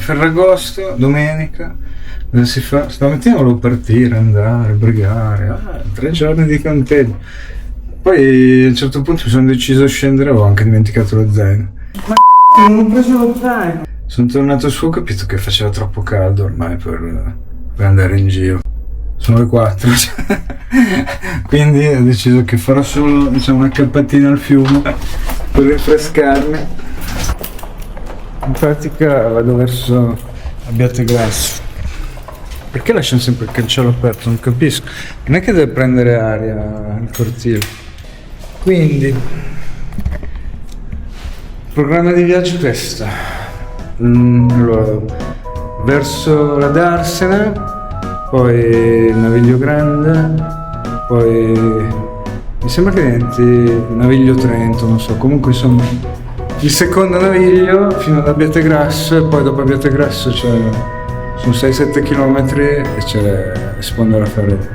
Ferragosto, domenica, cosa si fa? Stamattina volevo partire, andare, brigare, 3 giorni di contegno. Poi a un certo punto mi sono deciso a scendere, avevo anche dimenticato lo zaino. Ma non ho preso lo zaino! Sono tornato su, ho capito che faceva troppo caldo ormai per andare in giro. Sono le 4, quindi ho deciso che farò solo, diciamo, una cappatina al fiume per rinfrescarmi. In pratica vado verso Abbiategrasso. Perché lasciano sempre il cancello aperto? Non capisco. Non è che deve prendere aria il cortile. Quindi, il programma di viaggio è questo. Allora, verso la Darsena, poi Naviglio Grande, poi mi sembra che diventi Naviglio Trento, non so, comunque insomma il secondo Naviglio fino ad Abbiategrasso, e poi dopo Abbiategrasso sono 6-7 km e si può andare a fare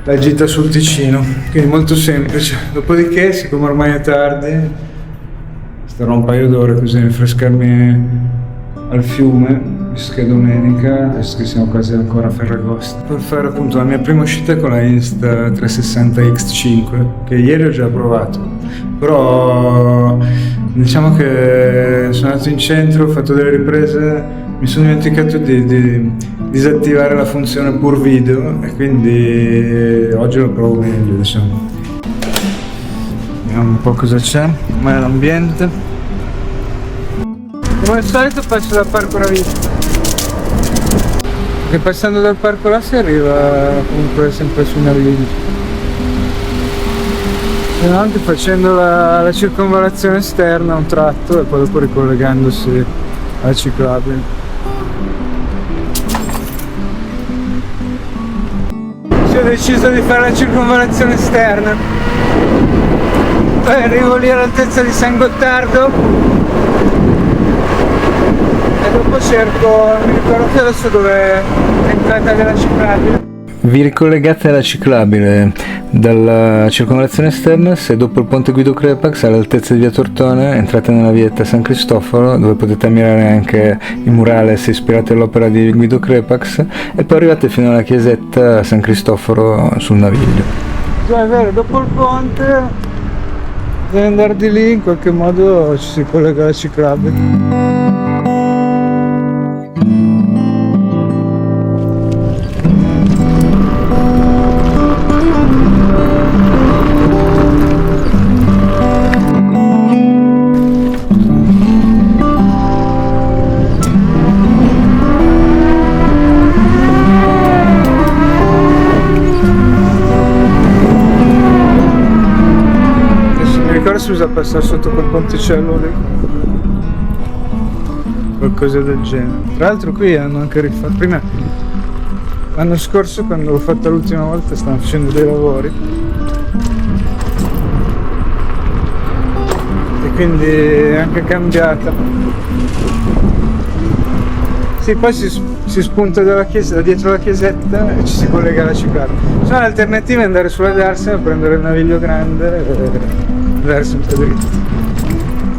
la gita sul Ticino, quindi molto semplice. Dopodiché, siccome ormai è tardi, starò un paio d'ore così a rinfrescarmi al fiume, visto che è domenica, visto che siamo quasi ancora a Ferragosto, per fare appunto la mia prima uscita con la Insta 360 X5, che ieri ho già provato, però diciamo che sono andato in centro, ho fatto delle riprese, mi sono dimenticato di disattivare la funzione pur video e quindi oggi lo provo meglio, diciamo. Vediamo un po' cosa c'è, com'è l'ambiente. Come al solito passo dal parco Ravito, perché passando dal parco là si arriva comunque sempre su Naviglio, se no anche facendo la circonvallazione esterna un tratto e poi dopo ricollegandosi alla ciclabile. Ho deciso di fare la circonvallazione esterna, poi arrivo lì all'altezza di San Gottardo e dopo cerco, non mi ricordo più adesso dove è l'entrata della ciclabile. Vi ricollegate alla ciclabile dalla circonvallazione esterna se dopo il ponte Guido Crepax all'altezza di via Tortone entrate nella vietta San Cristoforo, dove potete ammirare anche i murales ispirati all'opera di Guido Crepax, e poi arrivate fino alla chiesetta San Cristoforo sul Naviglio. Già è vero, dopo il ponte bisogna andare di lì, in qualche modo ci si collega alla ciclabile. Si usa passare sotto quel ponticello lì, qualcosa del genere. Tra l'altro qui hanno anche rifatto, prima l'anno scorso quando l'ho fatta l'ultima volta stavano facendo dei lavori e quindi è anche cambiata. Sì, poi si spunta dalla chiesa, da dietro la chiesetta e ci si collega alla ciclabile. Sono alternative andare sulla Darsena, prendere il Naviglio Grande e andare sempre dritto.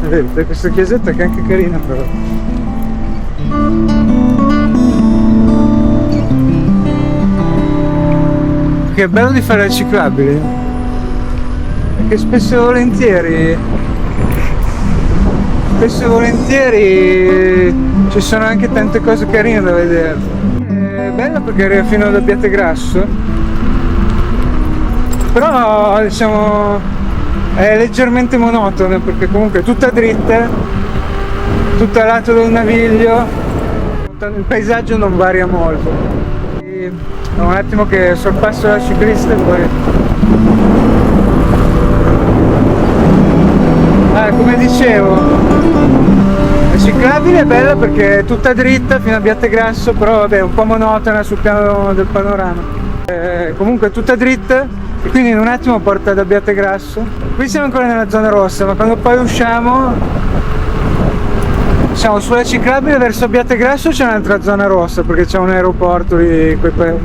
Vedete questa chiesetta che è anche carina però. Che è bello di fare le ciclabili, perché spesso e volentieri ci sono anche tante cose carine da vedere. È bella perché arriva fino ad Abbiategrasso, però diciamo è leggermente monotona perché comunque è tutta dritta, tutta a lato del Naviglio, il paesaggio non varia molto. E un attimo che sorpasso la ciclista e poi... come dicevo, la ciclabile è bella perché è tutta dritta fino a Abbiategrasso, però vabbè è un po' monotona sul piano del panorama. Comunque è tutta dritta e quindi in un attimo porta ad Abbiategrasso. Qui siamo ancora nella zona rossa, ma quando poi usciamo siamo sulla ciclabile verso Abbiategrasso, c'è un'altra zona rossa perché c'è un aeroporto lì in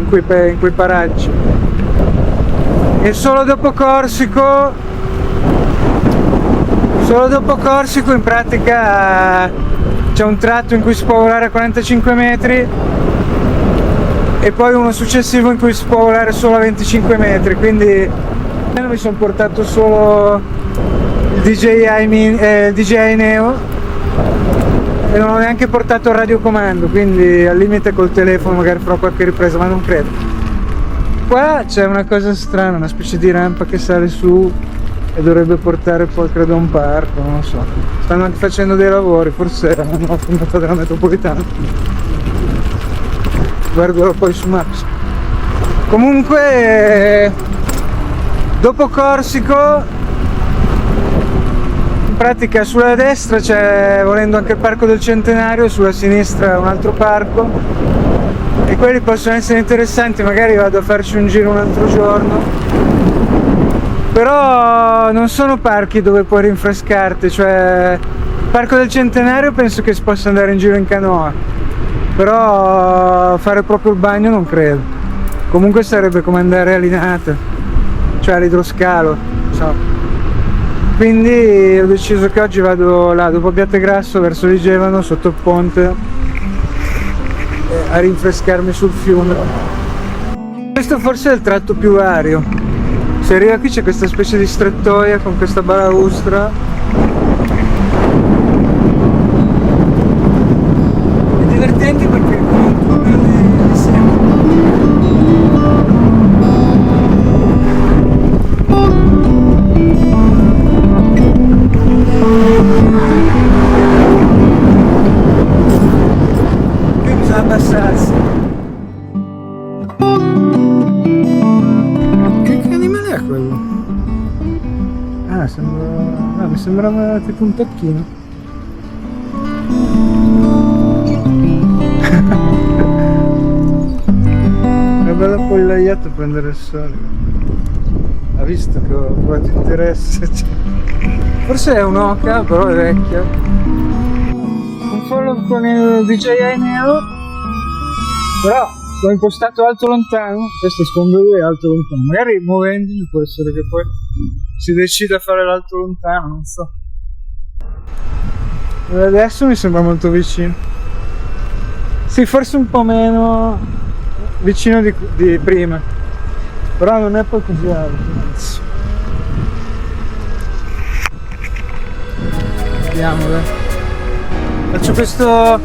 quei paraggi. E solo dopo Corsico in pratica c'è un tratto in cui si può volare a 45 metri e poi uno successivo in cui si può volare solo a 25 metri, quindi mi sono portato solo il DJI Neo e non ho neanche portato il radiocomando, quindi al limite col telefono magari farò qualche ripresa, ma non credo. Qua c'è una cosa strana, una specie di rampa che sale su e dovrebbe portare poi credo a un parco, non lo so. Stanno anche facendo dei lavori, forse hanno una puntata della metropolitana. Guarderò poi su Maps. Comunque dopo Corsico in pratica sulla destra c'è, volendo, anche il parco del Centenario, sulla sinistra un altro parco e quelli possono essere interessanti, magari vado a farci un giro un altro giorno, però non sono parchi dove puoi rinfrescarti, cioè il parco del Centenario penso che si possa andare in giro in canoa, però fare proprio il bagno non credo. Comunque sarebbe come andare a Linate, cioè all'idroscalo, so. Quindi ho deciso che oggi vado là, dopo Abbiategrasso, verso Vigevano, sotto il ponte, a rinfrescarmi sul fiume. Questo forse è il tratto più vario. Se arriva qui c'è questa specie di strettoia con questa balaustra. È divertente perché è come un tunnel di seme. Qui bisogna abbassarsi. Che animale è quello? Ah, sembra... no, mi sembrava tipo un tacchino. Una bella appollaiata a prendere il sole. Ha visto che ho trovato interesse. Forse è un'oca, però è vecchia. Un follow con il DJI Neo, però l'ho impostato alto lontano. Questo secondo lui è alto lontano. Magari muovendomi può essere che poi si decida a fare l'alto lontano, non so. Adesso mi sembra molto vicino. Sì, forse un po' meno vicino di prima, però non è poi così alto, anzi. Vediamo, dai. Faccio questo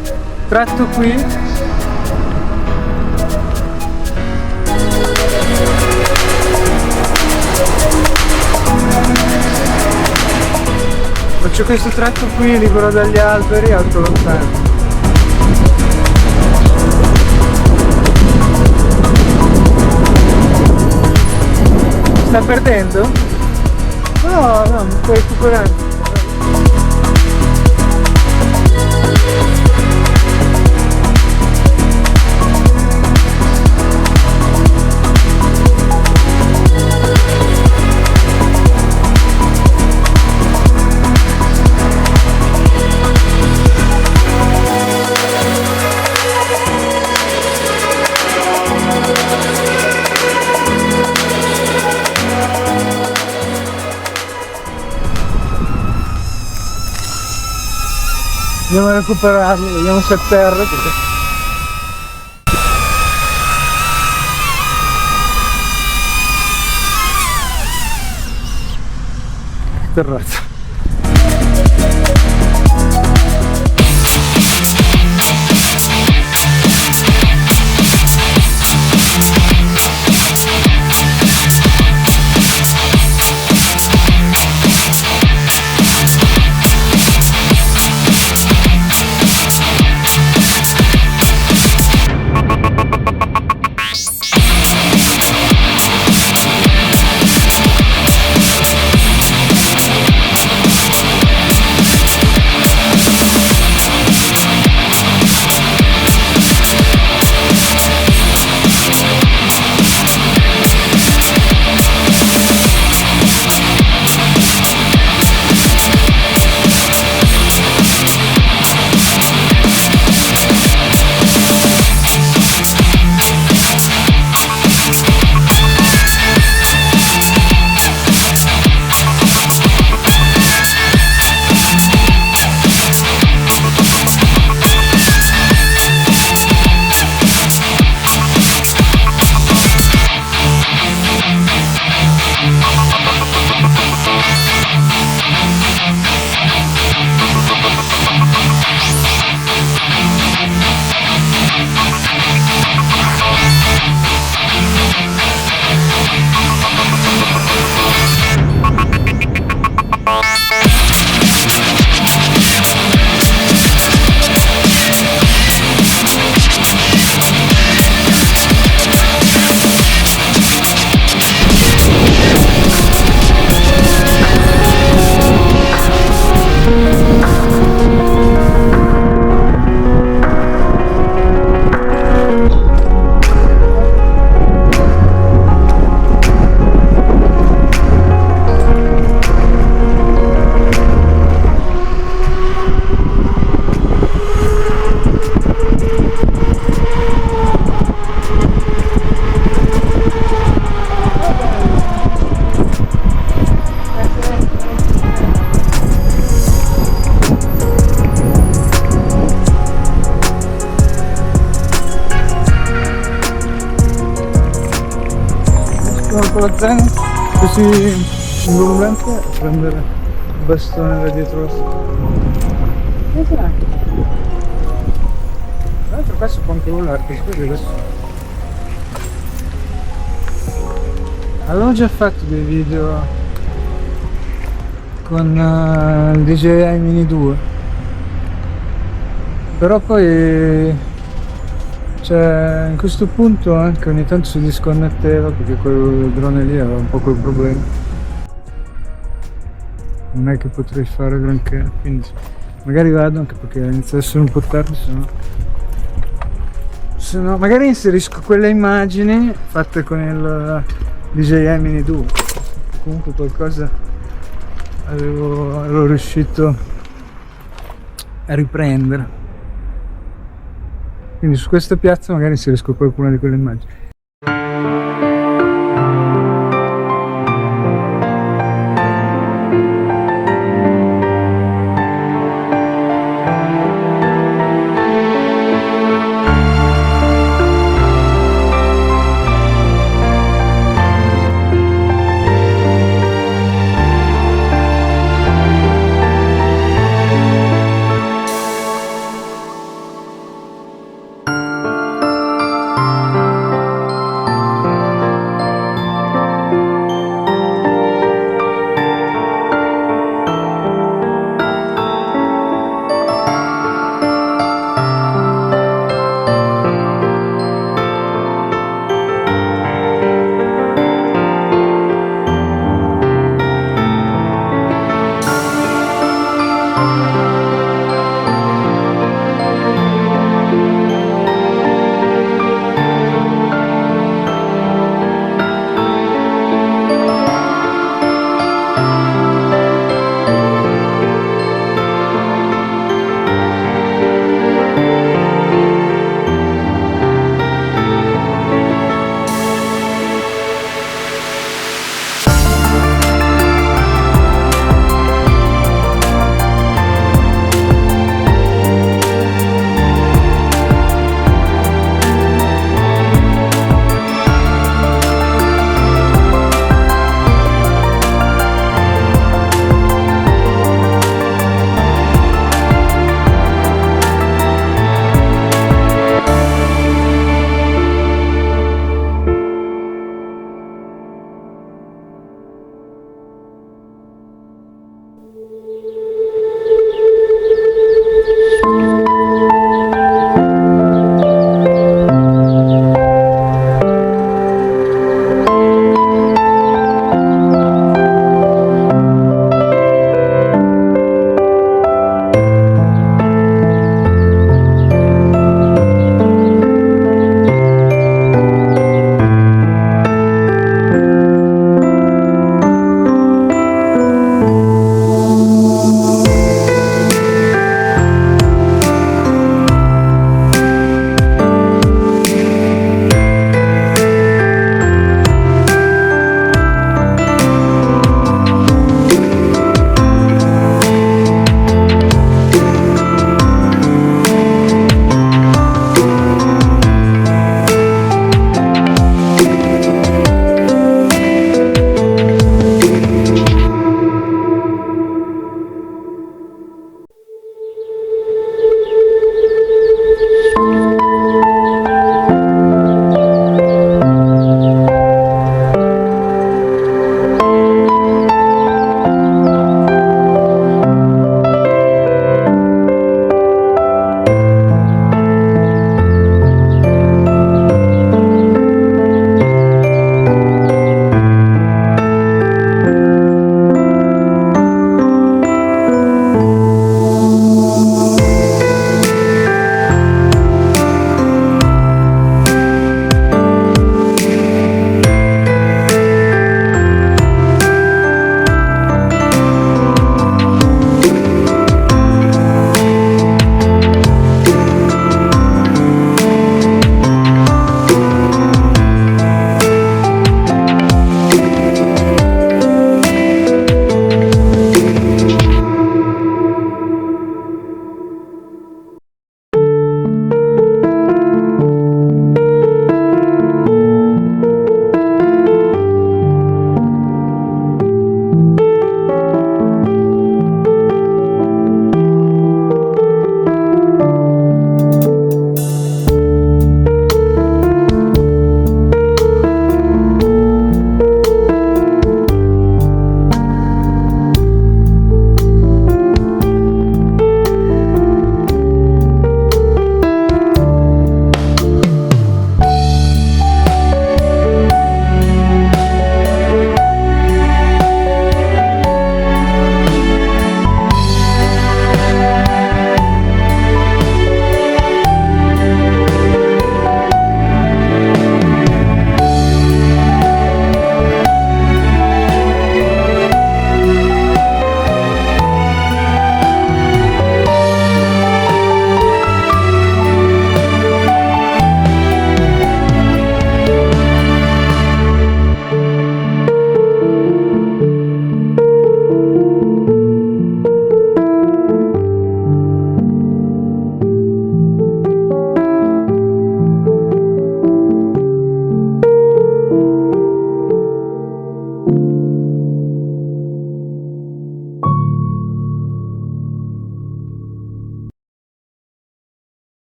tratto qui. Faccio questo tratto qui libero dagli alberi, alto lontano. Sta perdendo? No, no, mi sto recuperando. Andiamo a recuperarlo, vediamo se è a terra. Perché... terrazzo. attimo con la zaino, così involumente a prendere il bastone da dietro la strada. Esatto. Tra l'altro qua si può anche volare, perché adesso... Avevo già fatto dei video con il DJI Mini 2, però poi cioè, in questo punto anche ogni tanto si disconnetteva perché quel drone lì aveva un po' quel problema. Non è che potrei fare granché, quindi magari vado anche perché inizia ad essere un po' tardi, se no magari inserisco quelle immagini fatte con il DJI Mini 2. Comunque qualcosa ero riuscito a riprendere. Quindi su questa piazza magari inserisco qualcuna di quelle immagini.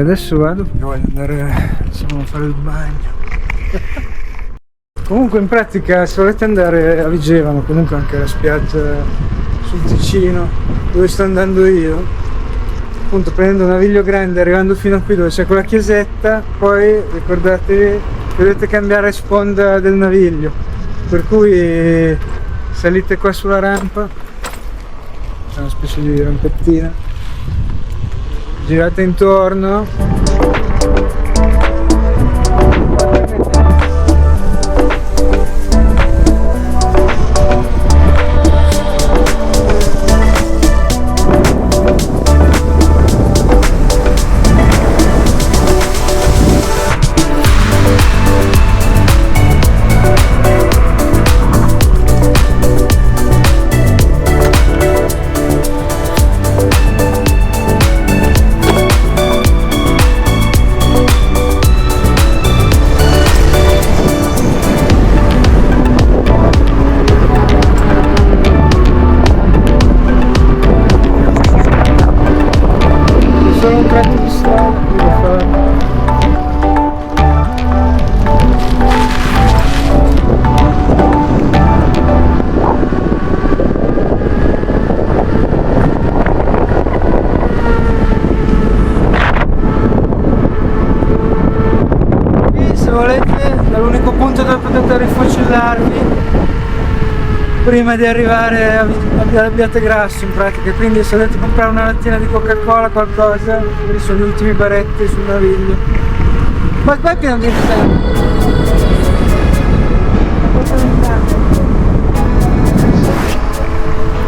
adesso vado perché voglio andare insomma, a fare il bagno. Comunque in pratica se volete andare a Vigevano, comunque anche alla spiaggia sul Ticino dove sto andando io, appunto prendendo un Naviglio Grande, arrivando fino a qui dove c'è quella chiesetta, poi ricordatevi che dovete cambiare sponda del Naviglio, per cui salite qua sulla rampa, c'è una specie di rampettina, girate intorno. Solo un tratto di strada qui da fare. E se volete è l'unico punto dove potete rifocillarvi prima di arrivare a Abbiategrasso in pratica, quindi se dovete comprare una lattina di Coca-Cola qualcosa, questi sono gli ultimi baretti sul Naviglio. Poi qua è pieno di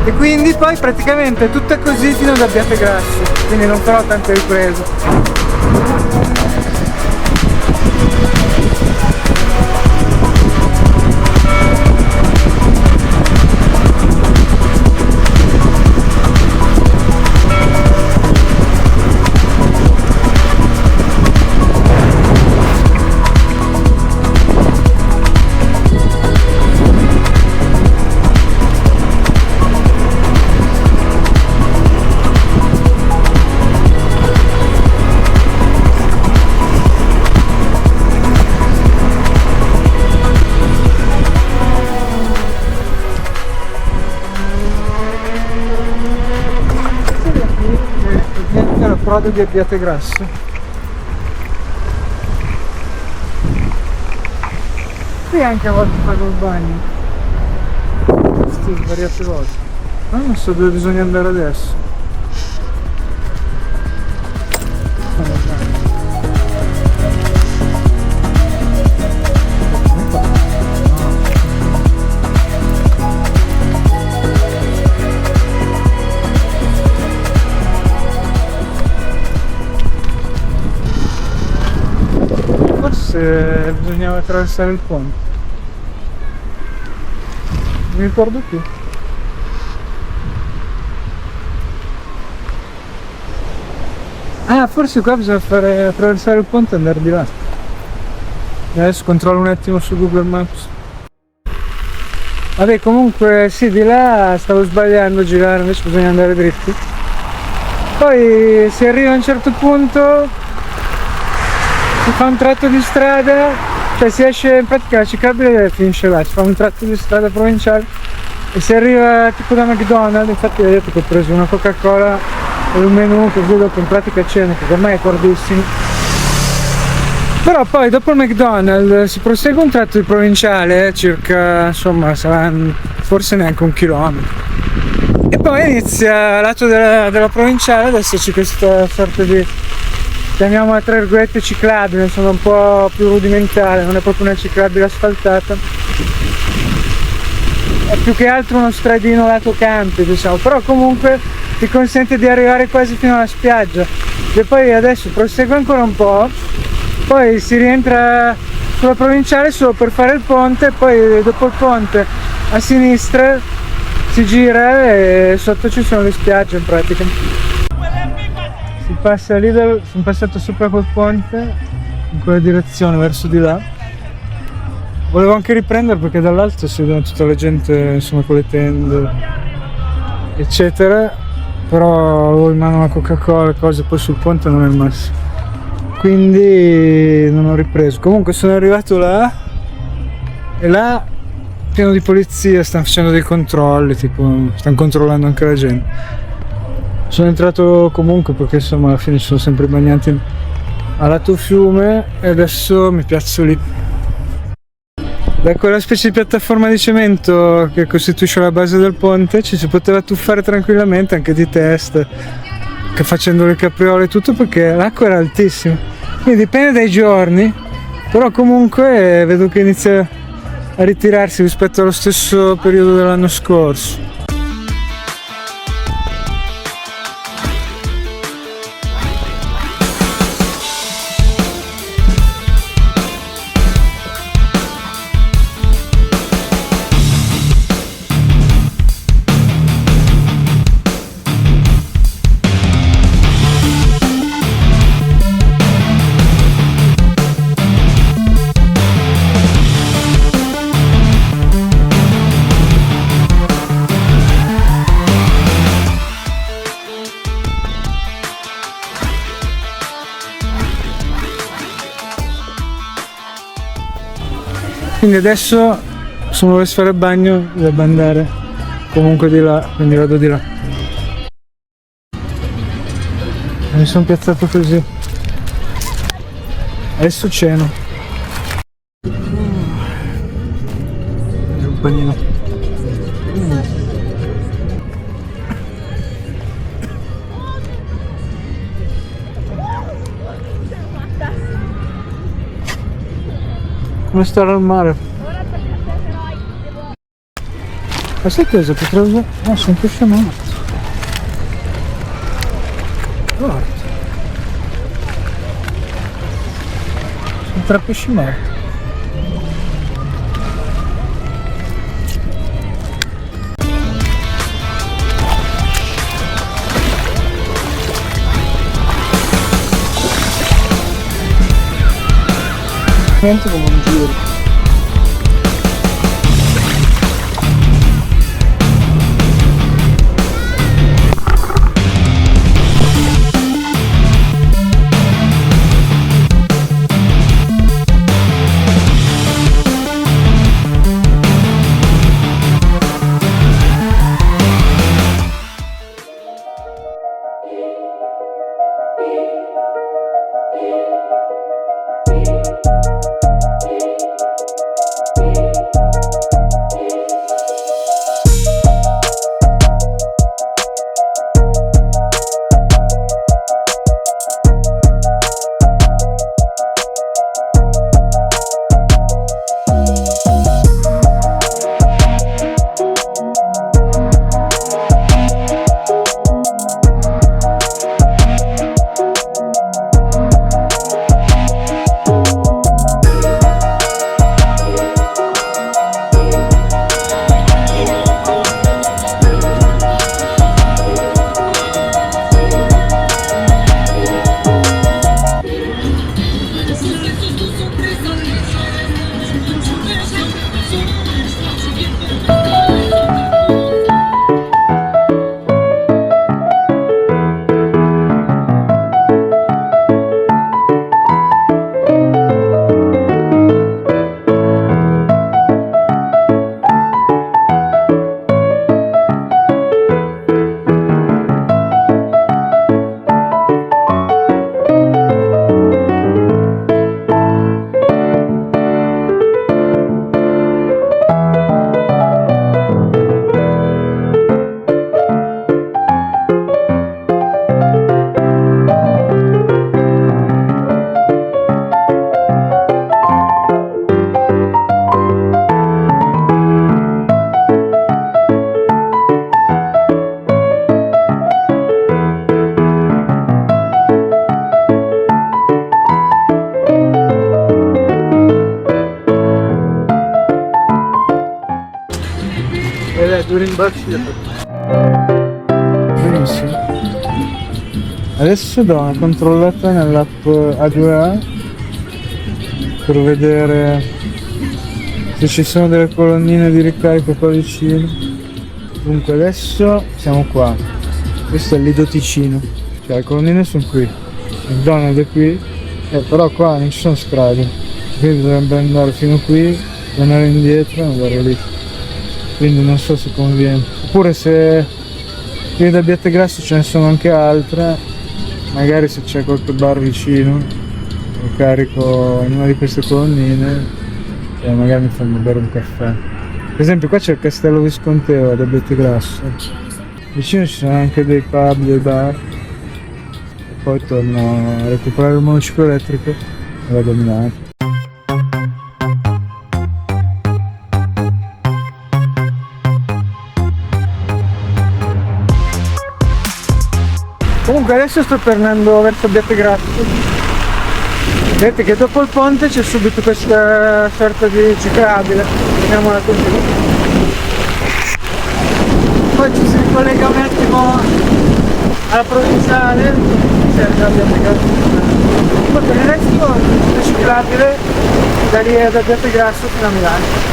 e quindi poi praticamente tutto è così fino ad Abbiategrasso, quindi non farò tante riprese. L'approdo di Abbiategrasso. Qui anche a volte fanno il bagno. Queste svariate volte. Ma non so dove bisogna andare adesso. Fanno il bagno. Forse bisognava attraversare il ponte, non mi ricordo più. Ah, forse qua bisogna fare attraversare il ponte e andare di là. Adesso controllo un attimo su Google Maps. Vabbè, comunque sì, di là stavo sbagliando a girare, invece bisogna andare dritti. Poi si arriva a un certo punto, si fa un tratto di strada, cioè si esce in pratica la ciclabile e finisce là, si fa un tratto di strada provinciale e si arriva tipo da McDonald's. Infatti vedete che ho preso una Coca-Cola e un menù, così dopo in pratica cena, che ormai è tardissimo. Però poi dopo il McDonald's si prosegue un tratto di provinciale, circa, insomma, saranno forse neanche 1 chilometro. E poi inizia lato della provinciale ad esserci questa sorta di, chiamiamola tra virgolette, ciclabile, insomma un po' più rudimentale, non è proprio una ciclabile asfaltata, è più che altro uno stradino lato campi, diciamo, però comunque ti consente di arrivare quasi fino alla spiaggia. E poi adesso prosegue ancora un po', poi si rientra sulla provinciale solo per fare il ponte, poi dopo il ponte a sinistra si gira e sotto ci sono le spiagge in pratica. Si passa lì, sono passato sopra quel ponte in quella direzione, verso di là. Volevo anche riprendere perché dall'alto si vedono tutta la gente, insomma, con le tende eccetera, però avevo in mano la Coca-Cola e cose, poi sul ponte non è il massimo. quindi non ho ripreso. Comunque sono arrivato là e là pieno di polizia, stanno facendo dei controlli, tipo stanno controllando anche la gente. Sono entrato comunque perché insomma alla fine ci sono sempre i bagnanti a lato fiume e adesso mi piazzo lì. Da quella specie di piattaforma di cemento che costituisce la base del ponte ci si poteva tuffare tranquillamente anche di testa, che facendo le capriole e tutto, perché l'acqua era altissima. Quindi dipende dai giorni, però comunque vedo che inizia a ritirarsi rispetto allo stesso periodo dell'anno scorso. Quindi adesso se uno volesse fare il bagno dovrebbe andare comunque di là, quindi vado di là. Mi sono piazzato così. Adesso ceno. Un panino. Come stare al mare? Ma sai cosa potrei usare? No, sono pesce morto. Guarda. Sono 3 pesci morti. Niente come un giro. Due rimbalzi benissimo. Adesso do una controllata nell'app A2A per vedere se ci sono delle colonnine di ricarico qua vicino. Dunque adesso siamo qua, questo è il Lido Ticino, cioè le colonnine sono qui, il McDonald's è qui Però qua non ci sono strade, quindi dovrebbe andare fino qui, tornare indietro e andare lì. Quindi non so se conviene. Oppure se qui da Biettegrasso ce ne sono anche altre, magari se c'è qualche bar vicino, lo carico in una di queste colonnine e magari mi fanno bere un caffè. Per esempio qua c'è il Castello Visconteo da Biettegrasso. Vicino ci sono anche dei pub, dei bar. Poi torno a recuperare il monociclo elettrico e vado a Milano. Comunque adesso sto tornando verso Biettegrasso. Vedete che dopo il ponte c'è subito questa sorta di ciclabile, chiamiamola così. Poi ci si ricollega un attimo alla provinciale, serve a Biettegrasso. Poi per il resto è ciclabile da lì da Biettegrasso fino a Milano.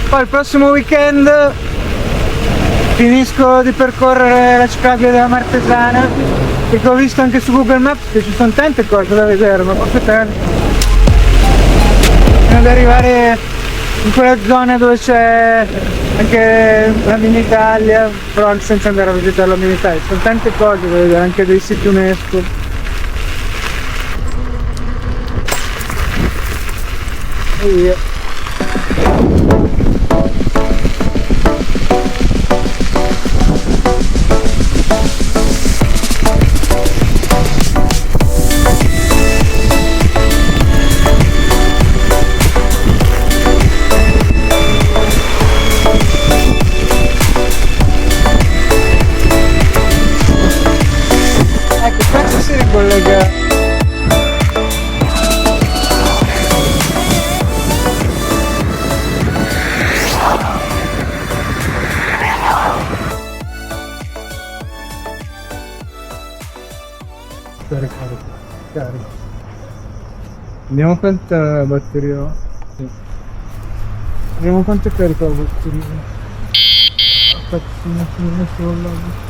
Poi il prossimo weekend finisco di percorrere la ciclabile della Martesana, perché ho visto anche su Google Maps che ci sono tante cose da vedere, ma forse tardi. Fino ad arrivare in quella zona dove c'è anche la Mini Italia, però senza andare a visitare la Mini Italia, ci sono tante cose da vedere, anche dei siti UNESCO. E via. Collega. Carico. Vediamo quanta batteria ho. Sì. Vediamo quanto è carica la batteria. Aspetta, sono messo al lago.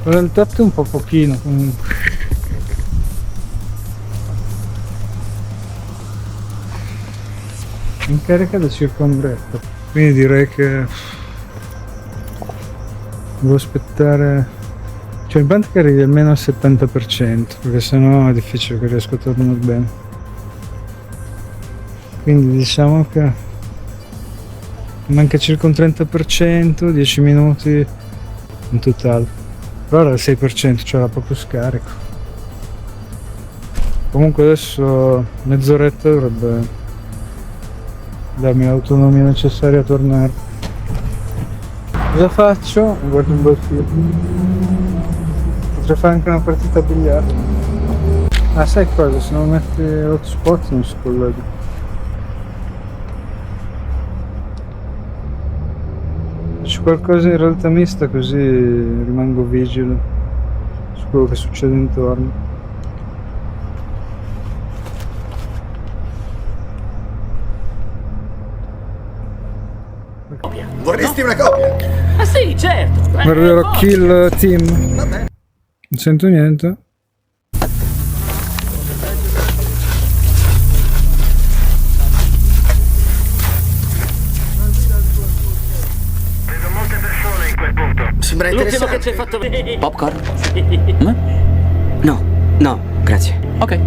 Quarantotto è un po' pochino comunque. In carica da circa un'oretta, quindi direi che devo aspettare, cioè il band che arrivi almeno al 70%, perché sennò è difficile che riesco a tornare bene. Quindi diciamo che manca circa un 30%, 10 minuti in totale. Però era il 6%, cioè era proprio scarico. Comunque adesso mezz'oretta darmi l'autonomia necessaria a tornare. Cosa faccio? Guardo un bel film. Potrei fare anche una partita a biliardo. Ah, sai cosa? Se non metti l'hotspot non si collega. Faccio qualcosa in realtà mista così rimango vigile su quello che succede intorno. Vorresti una copia? Ah sì, certo. Guarderò Kill Team. Non sento niente. Vedo molte persone in quel punto. Sembra L'ultimo che interessante. ci hai fatto vedere. Popcorn? No, no, grazie. Ok.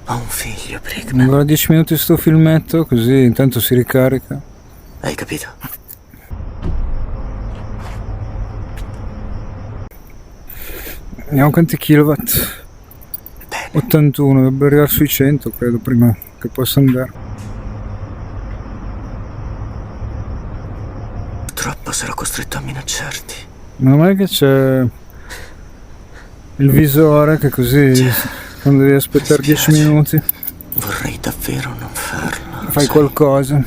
Ho un figlio, Brickman. Ancora 10 minuti sto filmetto, così intanto si ricarica. Hai capito? Vediamo quanti kilowatt. Bene. 81, dovrebbe arrivare sui 100 credo prima che possa andare. Purtroppo sarò costretto a minacciarti. Meno male che c'è il visore che così quando devi aspettare Mi 10 spiace. minuti Vorrei davvero non farlo. fai sai. qualcosa.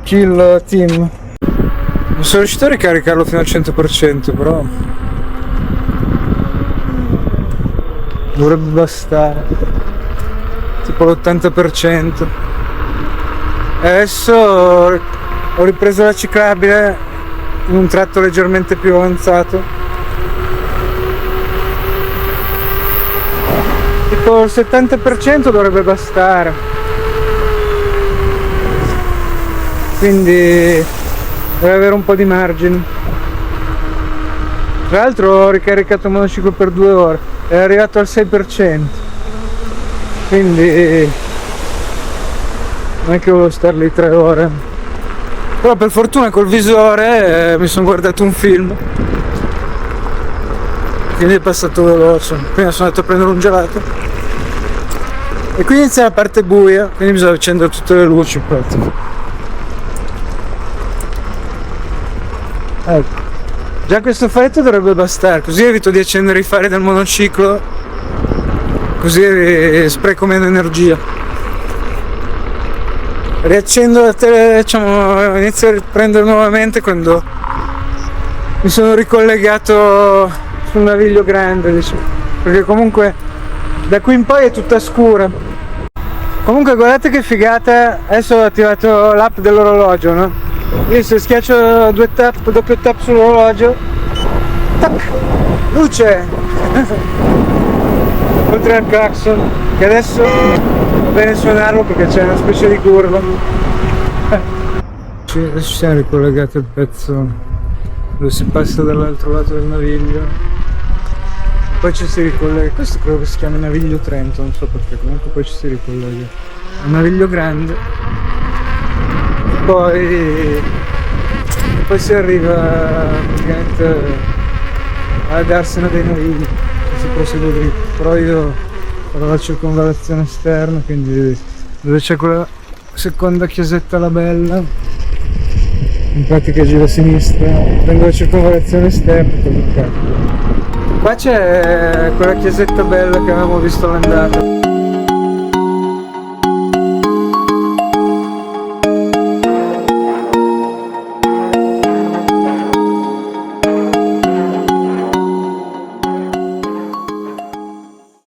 Kill Team. Non sono riuscito a ricaricarlo fino al 100%, però dovrebbe bastare. Tipo l'80%. E adesso ho ripreso la ciclabile in un tratto leggermente più avanzato. Tipo il 70% dovrebbe bastare. Quindi deve avere un po' di margine. Tra l'altro ho ricaricato il monociclo per 2 ore, è arrivato al 6%, quindi non è che volevo star lì 3 ore. Però per fortuna col visore mi sono guardato un film, quindi è passato veloce. Prima sono andato a prendere un gelato e qui inizia la parte buia, quindi bisogna accendere tutte le luci. Ecco, già questo faretto dovrebbe bastare, così evito di accendere i fari del monociclo, così spreco meno energia. Riaccendo la tele, diciamo, inizio a riprendere nuovamente quando mi sono ricollegato sul naviglio grande, diciamo, perché comunque da qui in poi è tutta scura. Comunque guardate che figata, adesso ho attivato l'app dell'orologio, no? Io se schiaccio doppio tap sull'orologio, tac, luce! Oltre al clacson, che adesso va bene suonarlo perché c'è una specie di curva. Adesso siamo ricollegati al pezzo dove si passa dall'altro lato del naviglio, poi ci si ricollega, questo credo che si chiami Naviglio Trento, non so perché, comunque poi ci si ricollega al naviglio grande. Poi si arriva praticamente alla darsena dei navigli, si prosegue dritto, però io farò la circonvallazione esterna, quindi dove c'è quella seconda chiesetta la bella, in pratica giro a sinistra, prendo la circonvallazione esterna e poi carico. Qua c'è quella chiesetta bella che avevamo visto all'andata.